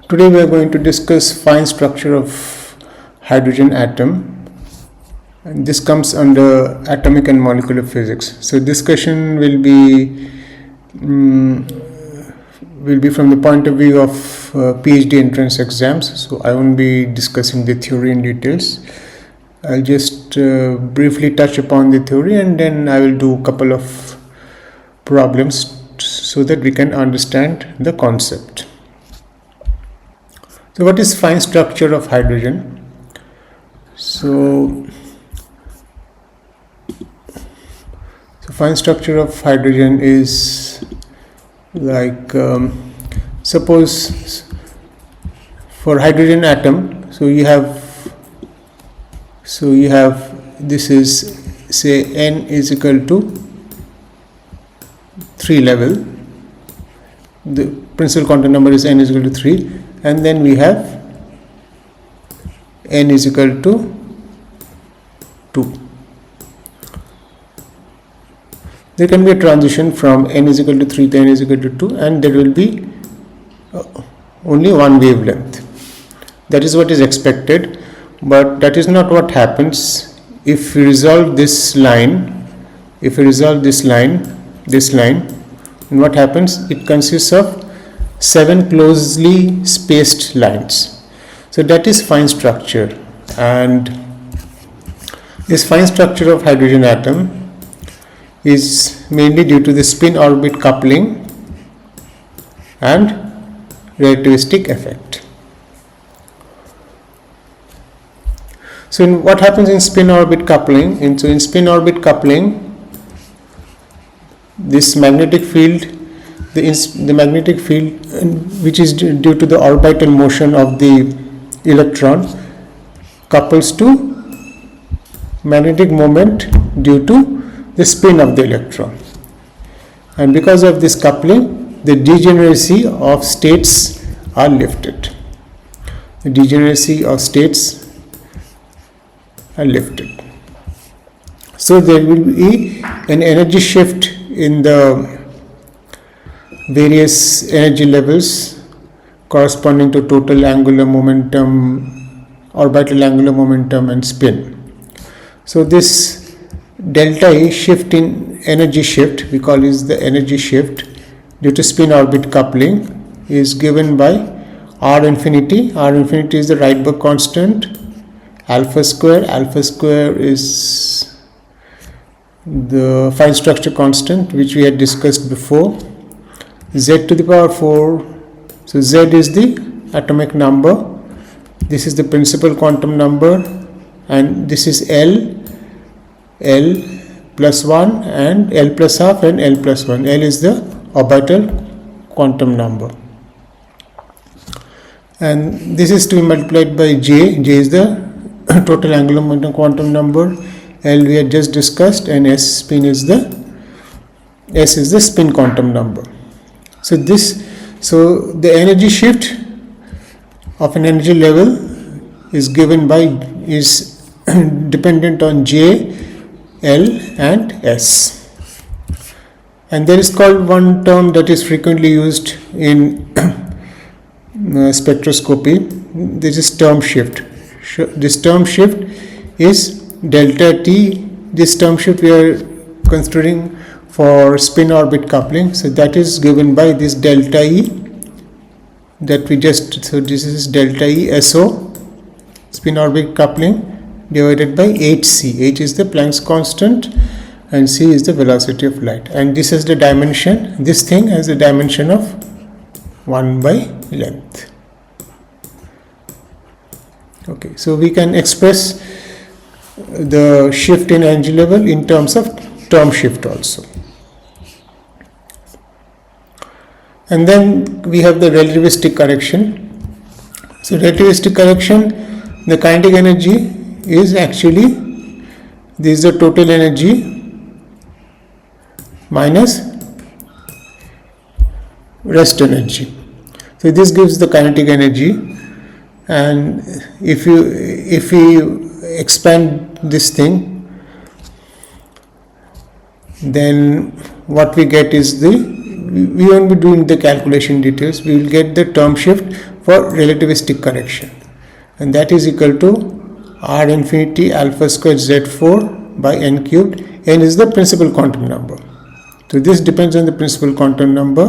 Today we are going to discuss fine structure of hydrogen atom, and this comes under atomic and molecular physics. So discussion will be from the point of view of Ph.D. entrance exams. So I won't be discussing the theory in details. I'll just briefly touch upon the theory, and then I will do a couple of problems so that we can understand the concept. So what is fine structure of hydrogen? So fine structure of hydrogen is like, suppose for hydrogen atom, so you have this is, say, n is equal to 3 level. The principal quantum number is n is equal to 3, and then we have n is equal to 2. There can be a transition from n is equal to 3 to n is equal to 2, and there will be only one wavelength. That is what is expected, but that is not what happens if we resolve this line. If we resolve this line, and what happens? It consists of 7 closely spaced lines. So that is fine structure, and this fine structure of hydrogen atom is mainly due to the spin orbit coupling and relativistic effect. So what happens in spin orbit coupling? In spin orbit coupling, this magnetic field, the magnetic field which is due to the orbital motion of the electron, couples to magnetic moment due to the spin of the electron, and because of this coupling, the degeneracy of states are lifted. The degeneracy of states are lifted. So there will be an energy shift in the various energy levels corresponding to total angular momentum, orbital angular momentum, and spin. So this delta E shift in energy shift, we call it the energy shift due to spin orbit coupling, is given by R infinity. R infinity is the Rydberg constant. Alpha square is the fine structure constant which we had discussed before. Z to the power 4. So Z is the atomic number. This is the principal quantum number, and this is L plus 1 and L plus half and L plus 1. L is the orbital quantum number, and this is to be multiplied by J. J is the total angular momentum quantum number. L we had just discussed, and S is the spin quantum number. So the energy shift of an energy level is dependent on J, L, and S. And there is called one term that is frequently used in spectroscopy. This is term shift. This term shift is delta T. This term shift we are considering for spin orbit coupling. So that is given by this delta E that we just, so this is delta E SO, spin orbit coupling, divided by hc. H is the Planck's constant and c is the velocity of light, and this is the dimension. This thing has a dimension of 1 by length. Okay, so we can express the shift in energy level in terms of term shift also. And then we have the relativistic correction. So relativistic correction, the kinetic energy is actually, this is the total energy minus rest energy. So this gives the kinetic energy, and if we expand this thing, then what we get is we won't be doing the calculation details. We will get the term shift for relativistic correction, and that is equal to r infinity alpha squared z4 by n cubed. N is the principal quantum number. So this depends on the principal quantum number.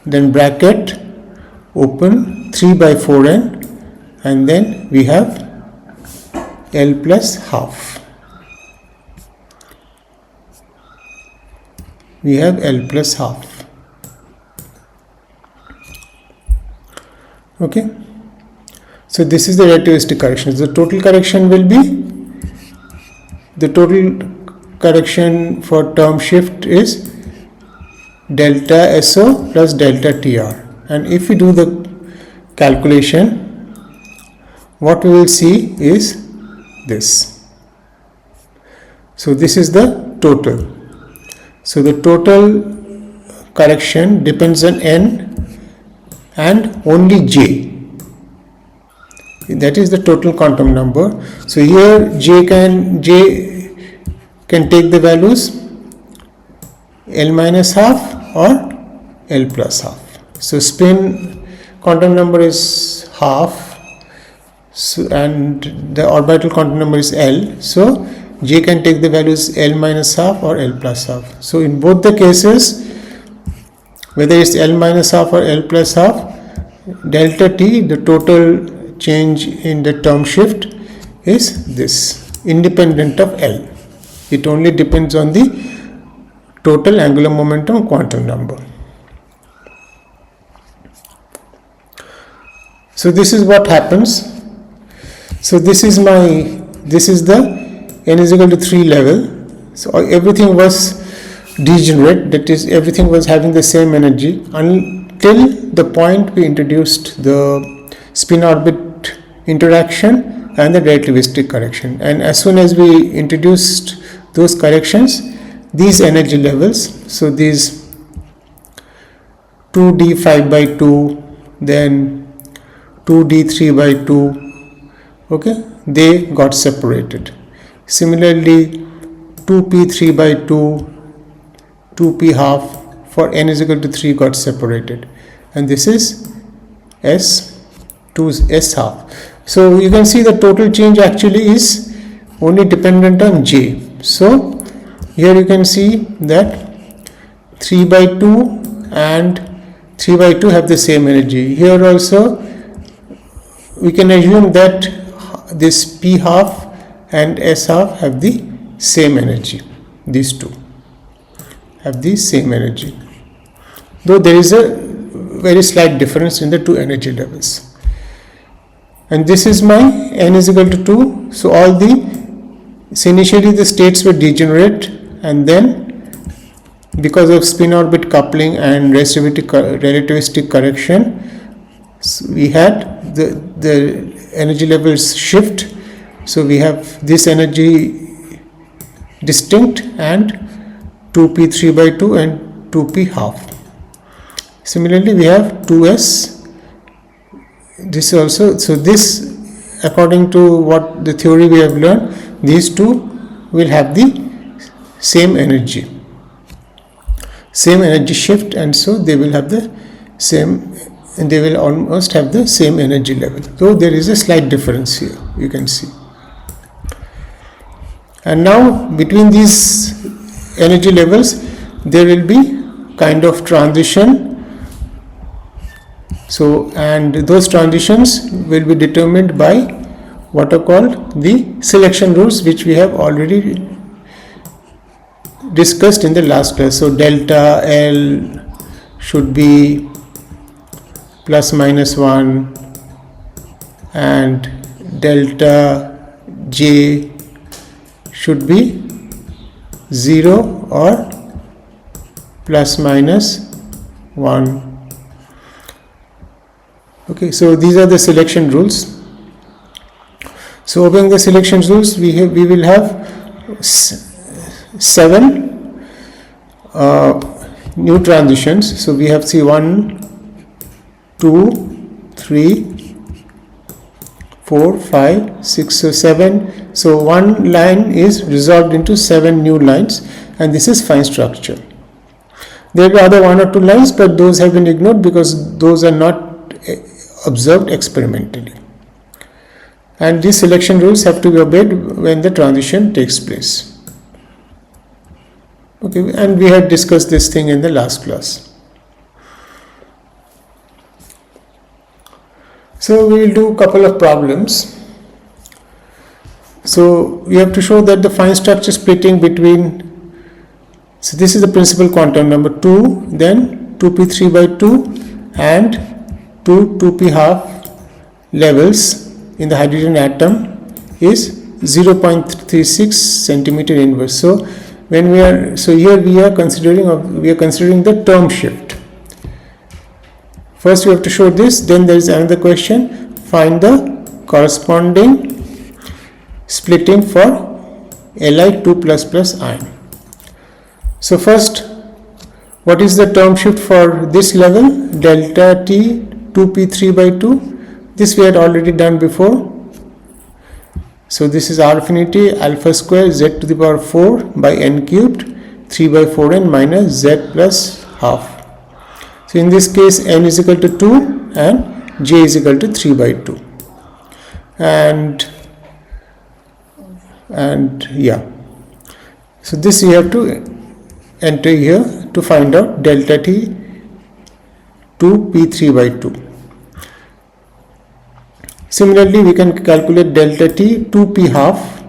Then bracket open 3 by 4n, and then we have L plus half. We have L plus half. Okay. So this is the relativistic correction. The total correction will be, the total correction for term shift is delta SO plus delta TR. And if we do the calculation, what we will see is this. So this is the total. So the total correction depends on N and only J. That is the total quantum number. So here J can take the values L minus half or L plus half. So spin quantum number is half, so, and the orbital quantum number is L. So J can take the values L minus half or L plus half. So in both the cases, whether it's L minus half or L plus half, delta T, the total change in the term shift, is this, independent of L. It only depends on the total angular momentum quantum number. So this is what happens. So this is the n is equal to 3 level. So everything was degenerate, that is, everything was having the same energy until the point we introduced the spin orbit interaction and the relativistic correction. And as soon as we introduced those corrections, these energy levels, so these 2d 5 by 2, then 2d 3 by 2, okay, they got separated. Similarly, 2p 3 by 2, 2p half for n is equal to 3 got separated, and this is s 2 s half. So you can see the total change actually is only dependent on J. So here you can see that 3 by 2 and 3 by 2 have the same energy. Here also we can assume that this P half and S half have the same energy. These two have the same energy, though there is a very slight difference in the two energy levels. And this is my n is equal to 2. So initially the states were degenerate, and then because of spin orbit coupling and relativistic correction, we had the energy levels shift. So we have this energy distinct and 2p 3 by 2 and 2p half. Similarly, we have 2s. This also, so this, according to what the theory we have learned, these two will have the same energy shift, and so they will have the same, and they will almost have the same energy level. So there is a slight difference here, you can see. And now between these energy levels there will be kind of transition. So, and those transitions will be determined by what are called the selection rules, which we have already discussed in the last class. So delta L should be plus minus 1 and delta J should be 0 or plus minus 1. Okay, so these are the selection rules. So obeying the selection rules, we will have 7 new transitions. So we have 1, 2, 3, 4, 5, 6, so 7. So one line is resolved into 7 new lines, and this is fine structure. There are other 1 or 2 lines, but those have been ignored because those are not observed experimentally. And these selection rules have to be obeyed when the transition takes place. Okay, and we had discussed this thing in the last class. So we will do a couple of problems. So we have to show that the fine structure splitting between, so this is the principal quantum number 2, then 2p3 by 2 and 2p half levels in the hydrogen atom is 0.36 centimeter inverse. So when we are, so here we are considering the term shift. First we have to show this, then there is another question, find the corresponding splitting for Li2++ ion. So first, what is the term shift for this level? Delta T 2p3 by 2. This we had already done before. So this is R affinity alpha square z to the power 4 by n cubed 3 by 4n minus z plus half. So in this case n is equal to 2 and j is equal to 3 by 2. And yeah, so this you have to enter here to find out delta T 2p3 by 2. Similarly, we can calculate delta T 2p half,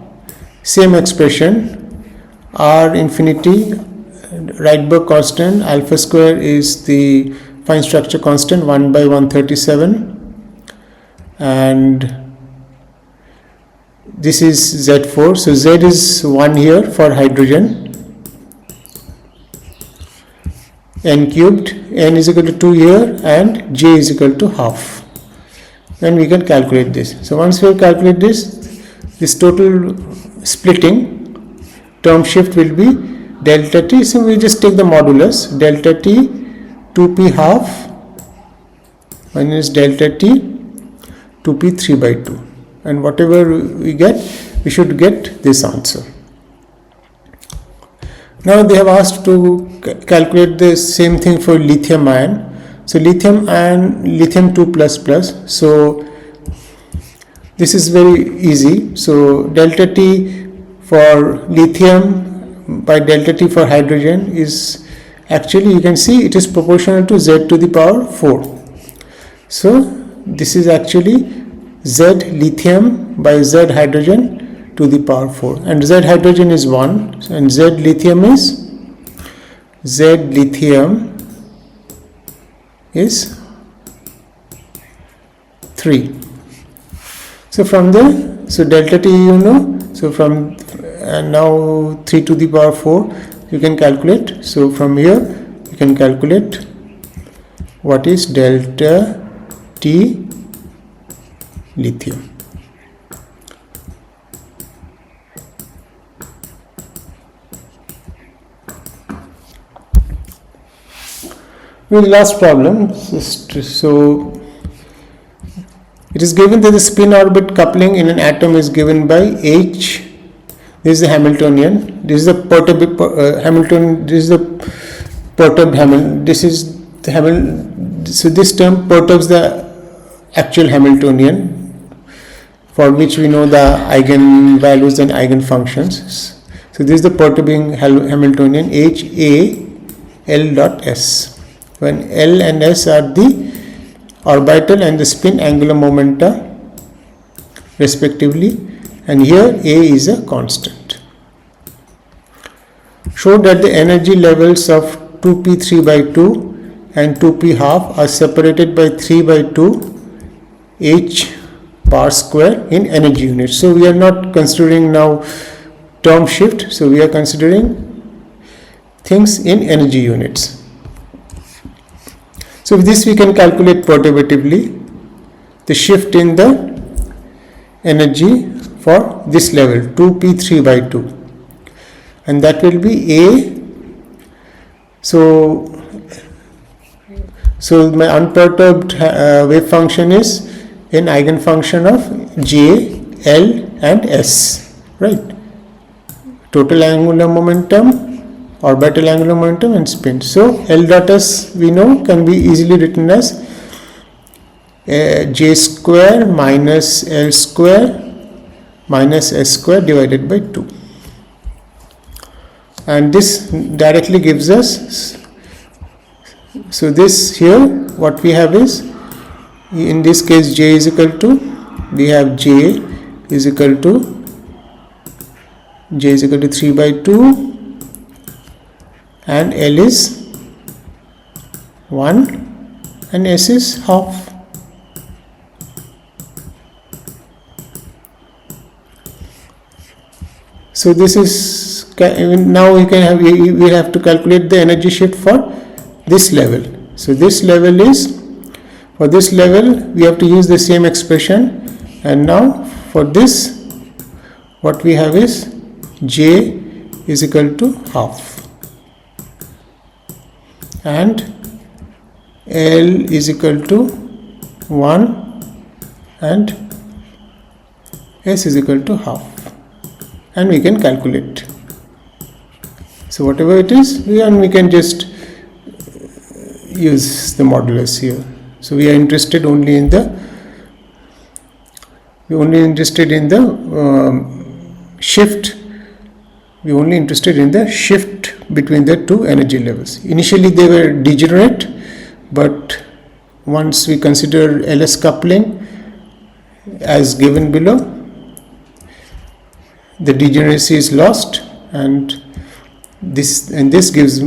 same expression, R infinity, Rydberg constant, alpha square is the fine structure constant 1 by 137, and this is Z4, so Z is 1 here for hydrogen, n cubed, n is equal to 2 here and j is equal to half. Then we can calculate this. So once we calculate this total splitting term shift will be delta T, so we just take the modulus, delta T 2p half minus delta T 2p 3 by 2, and whatever we get, we should get this answer. Now they have asked to calculate the same thing for lithium ion. So lithium ion, lithium 2++, so this is very easy. So delta T for lithium by delta T for hydrogen is actually, you can see it is proportional to Z to the power 4. So this is actually Z lithium by Z hydrogen to the power 4, and Z hydrogen is 1 and Z lithium is 3. So from there, so delta T you know, so from now 3 to the power 4 you can calculate. So from here you can calculate what is delta T lithium. With last problem, so it is given that the spin orbit coupling in an atom is given by H. This is the Hamiltonian. This is the perturbed Hamiltonian. This is the perturbed Hamiltonian. This is the Hamiltonian. So this term perturbs the actual Hamiltonian, for which we know the eigenvalues and eigenfunctions. So this is the perturbing Hamiltonian H A L dot S, when L and S are the orbital and the spin angular momenta respectively, and here A is a constant. Show that the energy levels of 2p3 by 2 and 2p half are separated by 3 by 2 h bar square in energy units. So we are not considering now term shift, so we are considering things in energy units. So with this we can calculate perturbatively the shift in the energy for this level 2p3 by 2, and that will be A. So my unperturbed wave function is an eigenfunction of J, L and S, right? Total angular momentum, orbital angular momentum and spin. So L dot S we know can be easily written as J square minus L square minus S square divided by 2. And this directly gives us, so this here what we have is, in this case J is equal to, we have J is equal to 3 by 2 and L is 1 and S is half. So this is, now we have to calculate the energy shift for this level. So this level is, for this level we have to use the same expression, and now for this what we have is J is equal to half and L is equal to 1 and S is equal to half, and we can calculate. So whatever it is, we can just use the modulus here. So we are interested only in the shift. We only interested in the shift between the two energy levels. Initially they were degenerate, but once we consider LS coupling as given below, the degeneracy is lost, and this gives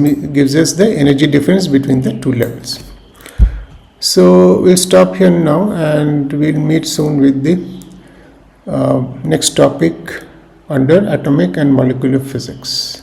us the energy difference between the two levels. So we'll stop here now, and we'll meet soon with the next topic under atomic and molecular physics.